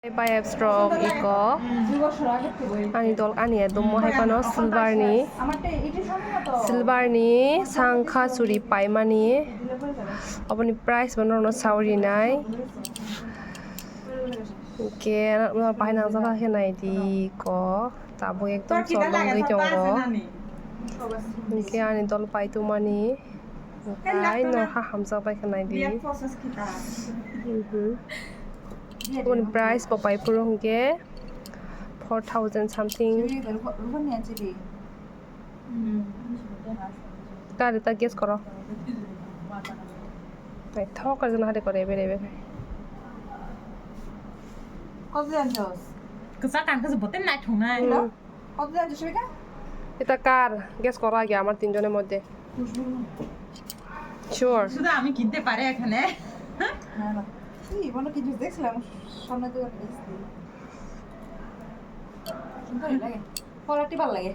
Bayab strong iko ani dol ani dumo haipano silver ni sangkha suri paimani apni price bonono sauri nai ke na paina jaba henai di ko tabo ekdom cholong gei jongo ke ani dol pai tu mani kai no ha hamsa pai khanai di One price papai purong ke 4,000 something. Kare ta guess karo.Tai thok kar jana hade kore bere. কত জানছস 그사 깐그서 못된 날 통나이 কত জানছস এটা Eta kar guess karo age amar tinjoner moddhe. Sure. শুধু আমি কিনতে পারি এখানে হ্যাঁ না কি বলো কি জুস দেখছিলাম সামনে তো দেখছি সুন্দর লাগে পরাটি ভালো লাগে